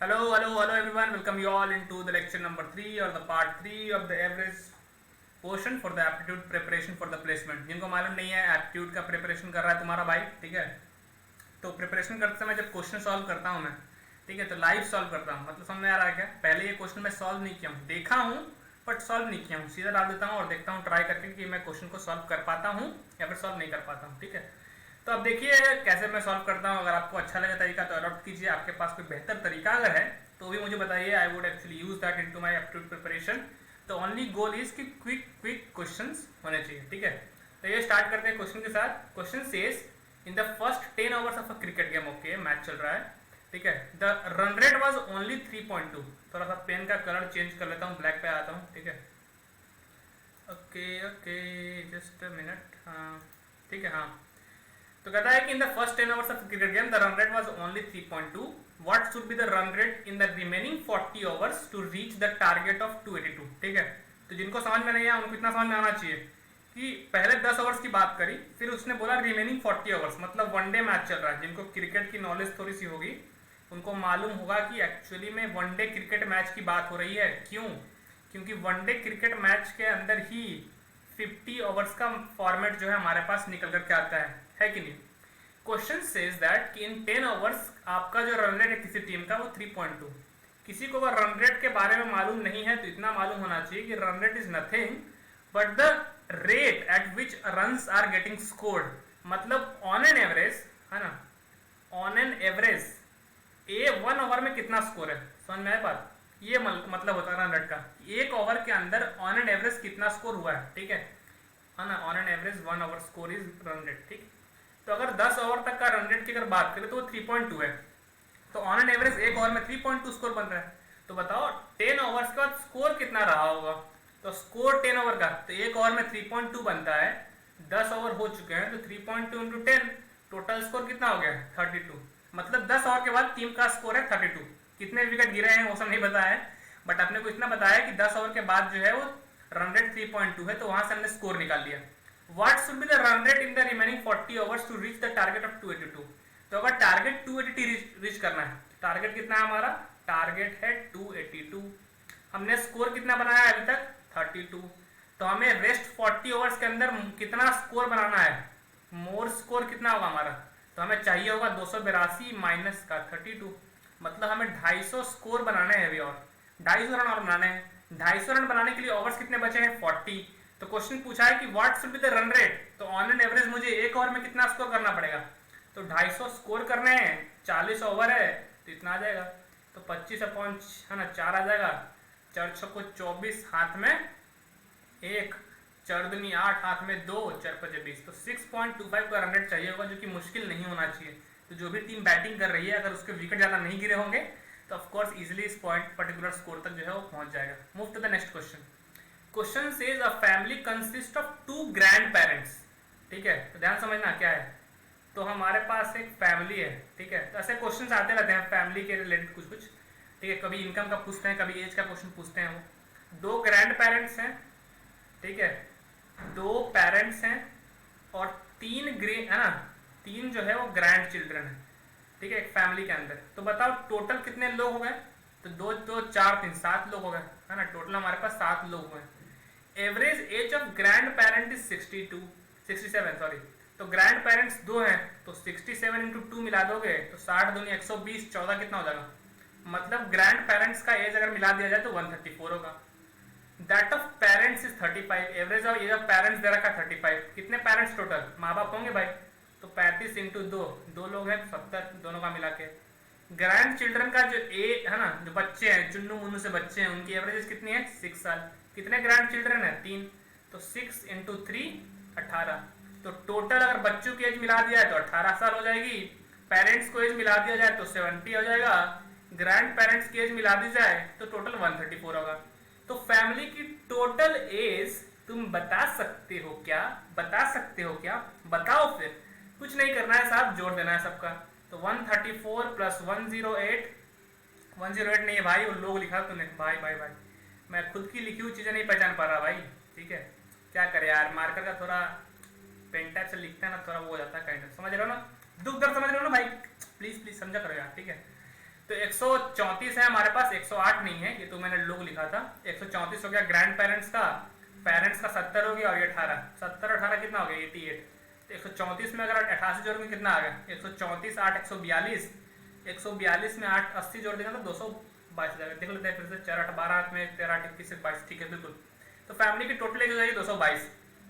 Hello everyone. Welcome you all into the lecture number 3 or the part 3 of the average portion for the aptitude preparation for the placement. जिनको मालूम नहीं है aptitude का preparation कर रहा है तुम्हारा भाई, ठीक है। तो प्रिपरेशन करते समय जब क्वेश्चन सॉल्व करता हूँ मैं, ठीक है, तो लाइव सॉल्व करता हूँ। मतलब समझ में आ रहा है क्या? पहले ये क्वेश्चन मैं सॉल्व नहीं किया हूँ, देखा हूँ बट सॉल्व नहीं किया हूँ, सीधा डाल देता हूँ और देखता हूँ ट्राई करके कि मैं क्वेश्चन को सॉल्व कर पाता हूँ या फिर सॉल्व नहीं कर पाता हूँ, ठीक है। तो अब देखिए कैसे मैं सॉल्व करता हूँ। अगर आपको अच्छा लगे तरीका तो अडॉप्ट कीजिए, आपके पास कोई बेहतर तरीका अगर है तो भी मुझे बताइए। I would actually use that into my aptitude preparation. तो ओनली गोल इज कि क्विक क्वेश्चंस होने चाहिए, ठीक है। तो ये स्टार्ट करते हैं क्वेश्चन के साथ। Question says in the first 10 overs of a cricket game, okay match चल रहा है, ठीक है, the run rate was only 3.2। थोड़ा सा पेन का कलर चेंज कर लेता हूँ, ब्लैक पे आता हूँ, ठीक है। Okay okay just a minute, हाँ ठीक है, हाँ। तो कहता है कि in the first 10 overs of cricket game the run rate was only 3.2। What should be the run rate in the remaining 40 overs to reach the target of 282, ठीक है। तो जिनको समझ में नहीं आया उनको इतना समझ में आना चाहिए कि पहले 10 ओवर्स की बात करी, फिर उसने बोला रिमेनिंग 40 ओवर्स, मतलब वनडे मैच चल रहा है। जिनको क्रिकेट की नॉलेज थोड़ी सी होगी उनको मालूम होगा कि एक्चुअली में वनडे क्रिकेट मैच की बात हो रही है। क्यों? क्योंकि वनडे क्रिकेट मैच के अंदर ही 50 ओवर्स का फॉर्मेट जो है हमारे पास निकल करके आता है कि नहीं। क्वेश्चन सेज दैट कि इन 10 ओवर्स आपका जो रन रेट है किसी टीम का वो 3.2। किसी को अगर रन रेट के बारे में मालूम नहीं है तो इतना मालूम होना चाहिए कि run rate is nothing but the rate at which runs are getting scored. मतलब ऑन एन एवरेज, है ना, on an average a 1 over में कितना स्कोर है। समझ में आया बात? ये मतलब होता है रन रेट का, एक ओवर के अंदर ऑन एन एवरेज कितना स्कोर हुआ है, ठीक है ना। On an average 1 over score is run rate, ठीक। तो अगर 10 ओवर तक का रन रेट की अगर बात करें तो वो 3.2 है। तो ऑन एन एवरेज एक ओवर में 3.2 स्कोर बन रहा है। तो बताओ 10 ओवर्स के बाद स्कोर कितना रहा होगा। तो स्कोर 10 ओवर का, तो एक ओवर में 3.2 बनता है, 10 ओवर हो चुके हैं तो 3.2 इंटू 10, टोटल स्कोर कितना हो गया 32। मतलब 10 ओवर के बाद टीम का स्कोर है 32। कितने विकेट गिरे हैं वो सब नहीं बताया है, बट आपने को इतना बताया कि 10 ओवर के बाद जो है वो रन रेट 3.2 है, तो वहां से हमने स्कोर निकाल लिया। What should be the run rate in the remaining 40 overs to reach the target of 282? तो अगर टारगेट 280 रीच करना है, टारगेट कितना है हमारा? टारगेट है 282। हमने स्कोर कितना बनाया है अभी तक? 32। तो हमें रेस्ट 40 ओवर्स के अंदर कितना स्कोर बनाना है? मोर स्कोर कितना होगा हमारा? तो हमें चाहिए होगा 282 माइनस का 32। मतलब हमें 250 स्कोर बनाने हैं अभी, और 250 रन और बनाने हैं। 250 रन बनाने के लिए ओवर्स कितने बचे हैं? 40। तो क्वेश्चन पूछा है कि what should be the run rate. तो ऑन एन एवरेज मुझे एक ओवर में कितना स्कोर करना पड़ेगा? तो 250 स्कोर करने हैं, 40 ओवर है तो इतना आ जाएगा। तो 25 अपॉन, है ना, 4 आ जाएगा। 4 छक्को 24, हाथ में 1, 4 दूनी 8, हाथ में 2, 4 पचे 20। तो 6.25 का रन रेट चाहिए होगा, जो कि मुश्किल नहीं होना चाहिए। तो जो भी टीम बैटिंग कर रही है अगर उसके विकेट ज़्यादा नहीं गिरे होंगे तो ऑफकोर्स इजिली इस पॉइंट पर्टिकुलर स्कोर तक जो है वो पहुंच जाएगा। Move to the next question. Question says a family consist of 2 grand parents, ठीक है। तो ध्यान समझना क्या है। तो हमारे पास एक फैमिली है, ठीक है। तो ऐसे क्वेश्चन आते रहते हैं फैमिली के रिलेटेड कुछ कुछ, ठीक है। कभी इनकम का पूछते हैं, कभी एज का क्वेश्चन पूछते हैं। वो 2 ग्रैंड पेरेंट्स हैं, ठीक है, 2 पेरेंट्स हैं और 3 है ना, 3 जो है वो ग्रैंड चिल्ड्रन है, ठीक है, एक फैमिली के अंदर। तो बताओ टोटल कितने लोग हो गए? तो 2 2 4 3 7 लोग हो गए, है ना। टोटल हमारे पास 7 लोग हुए। Average age of grand parent is 67 sorry. तो ग्रैंड पेरेंट्स 2 हैं तो 67 इंटू 2 मिला दोगे तो 60 दूनी 120, 14 कितना हो जाएगा? मतलब ग्रैंड पेरेंट्स का एज अगर मिला दिया जाए तो 134 होगा। That of parents is 35। Average of age of parents दे रखा 35। कितने पेरेंट्स टोटल? माँ बाप होंगे भाई, तो 35 इंटू 2, 2 लोग हैं 70, दोनों का मिला के। ग्रैंड चिल्ड्रन का जो है ना, जो बच्चे हैं, चुन्नू मुन्नू से बच्चे हैं, उनकी एवरेज कितनी है? 6 साल। कितने ग्रैंड चिल्ड्रन है? 3। तो 6 इंटू 3 18। तो टोटल अगर बच्चों की एज मिला दिया है तो 18 साल हो जाएगी। पेरेंट्स को एज मिला दिया जाए तो 70 हो जाएगा। ग्रैंड पेरेंट्स की एज मिला दी जाए तो टोटल 134 होगा। तो फैमिली की टोटल एज तुम बता सकते हो क्या? बता सकते हो क्या? बताओ फिर। कुछ नहीं करना है साहब, जोड़ देना है सबका। तो 134 प्लस 108, 108 नहीं है भाई, वो लोग लिखा तूने। भाई भाई भाई, मैं खुद की लिखी हुई चीज़ें नहीं पहचान पा रहा भाई, ठीक है। क्या करे यार, मार्कर का थोड़ा पेन टाइप से लिखते हैं ना, थोड़ा वो हो जाता है काइंड ऑफ, समझ रहे हो ना? दुख दर्द समझ रहे हो ना भाई? प्लीज़ प्लीज़ समझा करो यार, ठीक है। तो 134 है हमारे पास, 108 नहीं है, ये तो मैंने लोग लिखा था। 134 हो गया ग्रैंड पेरेंट्स का, पेरेंट्स का 70 हो गया और ये 18, 70 18 कितना हो गया 88। तो 134 में अगर 88 जोड़ में कितना आ गया 134 8 142, 142 में 8 80 जोड़ देगा तो 222 जाएगा। देख लेते हैं फिर से, 4 8 12 में 13 8 21 22, ठीक है बिल्कुल। तो फैमिली की टोटल एज हो जाएगी 222।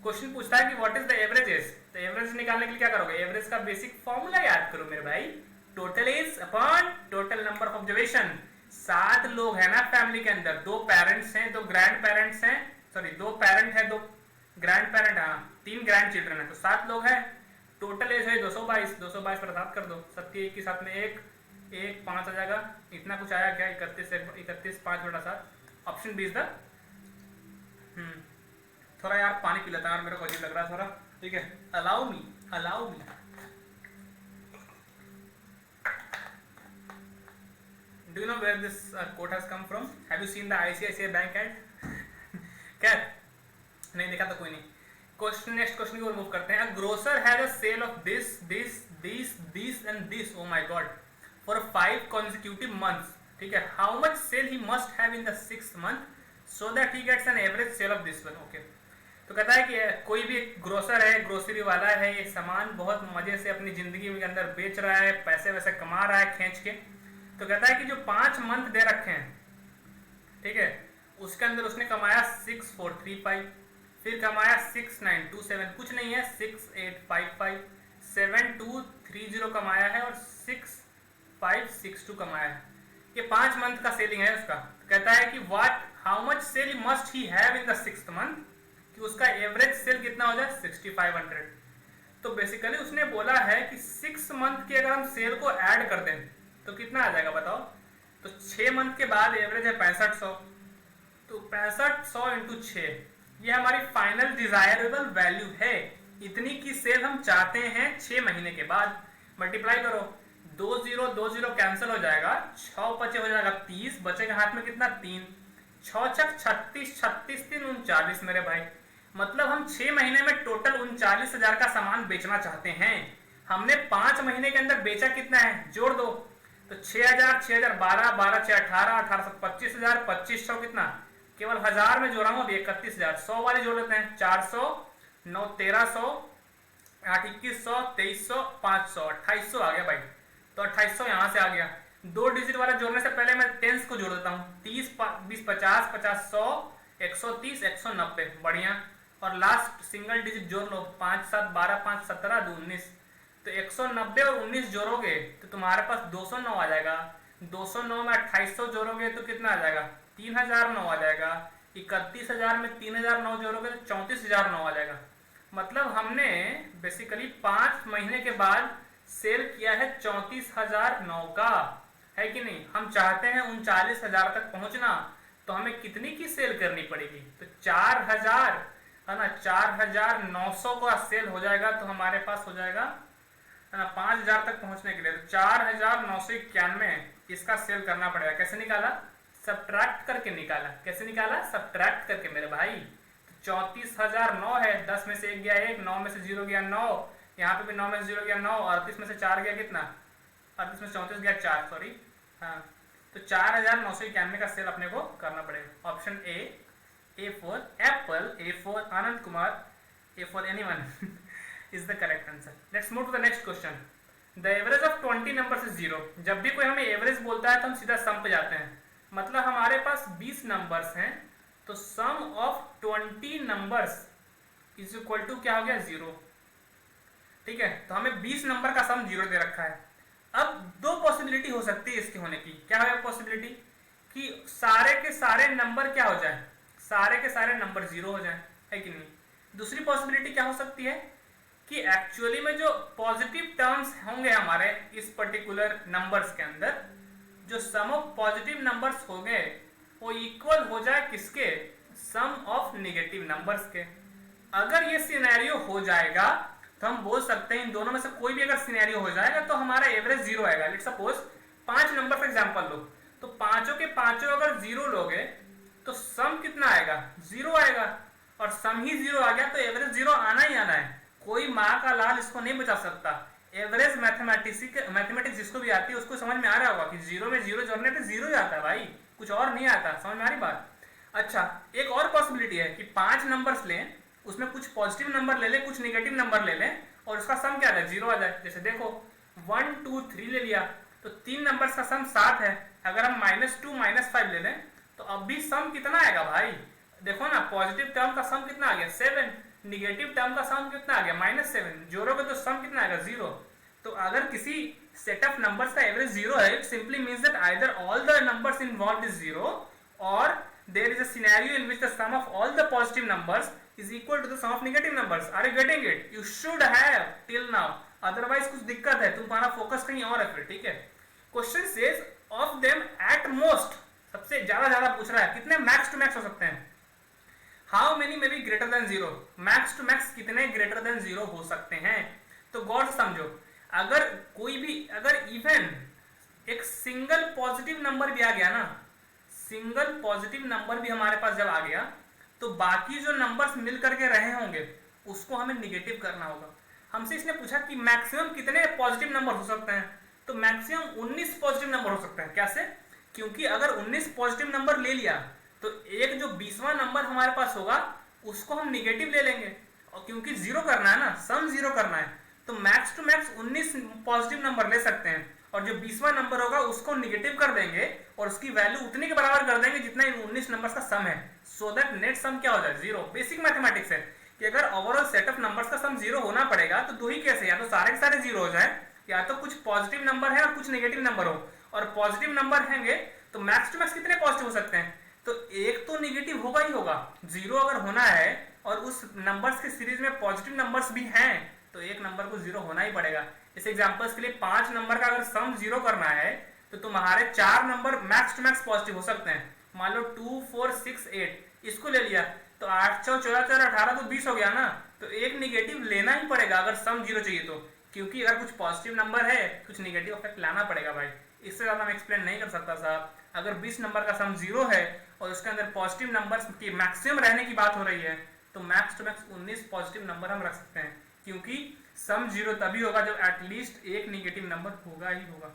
क्वेश्चन पूछता है कि what is the average age, तो एवरेज निकालने के लिए क्या करोगे, एवरेज का बेसिक फॉर्मूला याद करो मेरे भाई, total as upon total number of observation. 7 लोग हैं ना फैमिली के अंदर, 2 पेरेंट्स हैं, 2 ग्रैंड पेरेंट्स हैं, सॉरी 2 पेरेंट है, 2 ग्रैंड पेरेंट, हाँ 3 ग्रैंड चिल्ड्रन है, तो 7 लोग हैं। टोटल एज है 222, 222 पर 7 कर दो, 7 के साथ में 1 1 5 आ जाएगा। इतना कुछ आया क्या, 31 5 बटा 7, ऑप्शन बी इज द। थोड़ा यार पानी पी लेता है यार, मेरे को अजीब लग रहा है थोड़ा, ठीक है, allow me. Do you know where this quote has come from? Have you seen the ICICI Bank ad? क्या नहीं देखा तो कोई नहीं। क्वेश्चन, नेक्स्ट क्वेश्चन को रिमूव करते हैं। Grocer has a sale of this and this, oh my god, for 5 consecutive months, ठीक है। How much sale he must have in the 6th month so that he gets an average sale of this one, okay. तो कहता है कि कोई भी grocer है, grocery वाला है, ये सामान बहुत मजे से अपनी जिंदगी के अंदर बेच रहा है, पैसे वैसे कमा रहा है खींच के। तो कहता है कि जो 5 मंथ दे रखे हैं, ठीक है, उसके अंदर उसने कमाया 6435, फिर कमाया 6927, कुछ नहीं है 6855, 7230 कमाया है और 6562 कमाया है। ये 5 मंथ का सेलिंग है उसका। कहता है कि how much sale must he have in the 6th month, कि उसका एवरेज सेल कितना हो जाए 6500। तो बेसिकली उसने बोला है कि 6 मंथ के अगर हम सेल को ऐड कर दें तो कितना आ जाएगा बताओ। तो 6 मंथ के बाद एवरेज है 6500, तो 6500 इंटू 6, ये हमारी फाइनल डिजायरेबल वैल्यू है। इतनी की सेल हम चाहते हैं 6 महीने के बाद। मल्टीप्लाई करो, 2 0 2 0 कैंसिल हो जाएगा, 6 बचे हो जाएगा 30, बचेगा हाथ में कितना 3, 6 छक 36, 36 3 39 मेरे भाई। मतलब हम 6 महीने में टोटल 39,000 का सामान बेचना चाहते हैं। हमने 5 महीने के अंदर बेचा कितना है, जोड़ दो, तो 6000 6000 12 12 6 18 18 25000, 2500 कितना, केवल 1000 में जोड़ा हूं, 31000, 100 वाले जोड़ लेते हैं, 400 9 1300 8 2100 2300 500 2800 आ गया भाई। तो 2800 यहां से आ गया। 2 डिजिट वाला जोड़ने से पहले मैं टेंस को जोड़ देता हूँ, 30 20 50 50 100 130 190, बढ़िया। और लास्ट सिंगल डिजिट जोड़ लो, 5 7 12 5 17 2 19, तो 190 और 19 जोड़ोगे तो तुम्हारे पास 209 आ जाएगा। 209 में 2800 जोड़ोगे तो कितना आ जाएगा 3009 आ जाएगा। 31000 में 3009 जोड़ोगे तो 34009 आ जाएगा। मतलब हमने बेसिकली 5 महीने के बाद सेल किया है 34009 का, है कि नहीं। हम चाहते हैं 39,000 तक पहुंचना, तो हमें कितनी की सेल करनी पड़ेगी, तो 4000 है ना, 4900 का सेल हो जाएगा। तो हमारे पास हो जाएगा है ना 5000 तक पहुंचने के लिए, तो 4991 इसका सेल करना पड़ेगा। कैसे निकाला, सब्ट्रैक्ट करके निकाला। कैसे निकाला, सब्ट्रैक्ट करके मेरे भाई। तो 34009 है, 10 में से 1 गया 1, 9 में से 0 गया 9, यहाँ पे भी 9 में से 0 गया 9, 38 में से 4 गया कितना, 38 में से 34 गया 4, सॉरी हाँ। तो 4991 का सेल अपने को करना पड़ेगा। Option A for apple, A for Anand Kumar, A for anyone is the correct answer. Let's move to the next question. The average of 20 numbers is 0. जब भी कोई हमें एवरेज बोलता है तो हम सीधा सम पे जाते हैं। मतलब हमारे पास 20 नंबर्स हैं, तो sum of 20 numbers is equal to क्या हो गया 0, ठीक है। तो हमें 20 नंबर का सम 0 दे रखा है। अब 2 पॉसिबिलिटी हो सकती है इसके होने की। क्या है पॉसिबिलिटी, कि सारे के सारे नंबर क्या हो जाए, सारे के सारे नंबर 0 हो जाए, है कि नहीं। दूसरी पॉसिबिलिटी क्या हो सकती है, कि एक्चुअली में जो पॉजिटिव टर्म्स होंगे हमारे इस पर्टिकुलर नंबर्स के अंदर, जो सम ऑफ पॉजिटिव नंबर्स हो गए वो इक्वल हो जाए किसके, सम ऑफ नेगेटिव नंबर्स के। अगर ये सिनेरियो हो जाएगा तो हम बोल सकते हैं इन दोनों में से कोई भी अगर सिनेरियो हो जाएगा तो हमारा एवरेज 0 आएगा। Let's suppose 5 number for example लो, तो पांचों के पांचों अगर 0 लोगे तो सम कितना आएगा 0 आएगा, और सम ही 0 आ गया तो एवरेज 0 आना ही आना है। कोई माँ का लाल इसको नहीं बचा सकता। एवरेज मैथमेटिक्स जिसको भी आती है उसको समझ में आ रहा होगा कि जीरो में जीरो जोड़ने पे जीरो ही आता है भाई, कुछ और नहीं आता। समझ में आ रही बात? अच्छा, एक और पॉसिबिलिटी है कि 5 नंबर्स लें, उसमें कुछ पॉजिटिव नंबर ले लें, कुछ नेगेटिव नंबर ले लें और उसका सम क्या आ जाए, जीरो आ जाए। जैसे देखो 1 2 3 ले लिया तो 3 नंबर्स का सम 7 है। अगर हम -2 -5 ले लें तो अब भी सम कितना आएगा भाई? देखो ना, पॉजिटिव टर्म का सम कितना आ गया 7, निगेटिव टर्म का सम कितना आ गया -7, जोड़ोगे तो सम कितना आएगा 0। तो अगर किसी सेट ऑफ नंबर्स का एवरेज 0 है, it simply means that either all the numbers involved is 0 और there is a scenario in which the sum of all the positive numbers is equal to the sum of negative numbers. Are you getting it? You should have till now. Otherwise कुछ दिक्कत है, तुम्हारा focus कहीं और है फिर, ठीक है। Question sage of them at most, सबसे ज्यादा पूछ रहा है कितने मैक्स टू मैक्स हो सकते हैं। How many may be greater than 0, max to max कितने ग्रेटर देन 0 हो सकते हैं। तो गौर से समझो, अगर कोई भी, अगर इवन एक सिंगल पॉजिटिव नंबर भी आ गया ना, सिंगल पॉजिटिव नंबर भी हमारे पास जब आ गया तो बाकी जो नंबर्स मिल करके रहे होंगे उसको हमें निगेटिव करना होगा। हमसे इसने पूछा कि मैक्सिमम कितने पॉजिटिव नंबर हो सकते हैं, तो मैक्सिमम 19 पॉजिटिव नंबर हो सकते हैं। कैसे? क्योंकि अगर 19 पॉजिटिव नंबर ले लिया तो एक जो 20वां नंबर हमारे पास होगा उसको हम निगेटिव ले लेंगे, और क्योंकि जीरो करना है ना, सम जीरो करना है, तो max to max 19 positive number ले सकते हैं और जो 20वां नंबर होगा उसको निगेटिव कर देंगे और उसकी वैल्यू उतनी के बराबर कर देंगे जितना इन 19 नंबर्स का सम है, सो दैट नेट सम क्या हो जाए, जीरो। बेसिक मैथमेटिक्स है कि अगर ओवरऑल सेट ऑफ नंबर्स का सम जीरो होना पड़ेगा तो दो ही केस है, या तो सारे के सारे जीरो हो जाए या तो कुछ पॉजिटिव नंबर है और कुछ नेगेटिव नंबर हो, और पॉजिटिव नंबर होंगे तो मैक्स टू मैक्स कितने पॉजिटिव हो सकते हैं, तो एक तो नेगेटिव होगा ही होगा। जीरो अगर होना है और उस नंबर्स के सीरीज में पॉजिटिव नंबर्स भी हैं तो एक नंबर को जीरो होना ही पड़ेगा। इस एग्जांपल्स के लिए 5 नंबर का अगर सम जीरो करना है तो तुम्हारे 4 number max to max positive हो सकते हैं। मान लो 2 4 6 8, इसको ले लिया तो 8 4 14 4 18 तो 20 हो गया ना, तो एक निगेटिव लेना ही पड़ेगा अगर सम जीरो चाहिए तो, क्योंकि अगर कुछ पॉजिटिव नंबर है कुछ निगेटिव इफेक्ट लाना पड़ेगा भाई। इससे ज्यादा मैं एक्सप्लेन नहीं कर सकता साहब। अगर 20 नंबर का सम जीरो है और उसके अंदर पॉजिटिव नंबर्स की मैक्सिमम रहने की बात हो रही है तो max to max 19 positive number हम रख सकते हैं, क्योंकि सम जीरो तभी होगा जब एटलीस्ट एक निगेटिव नंबर होगा ही होगा।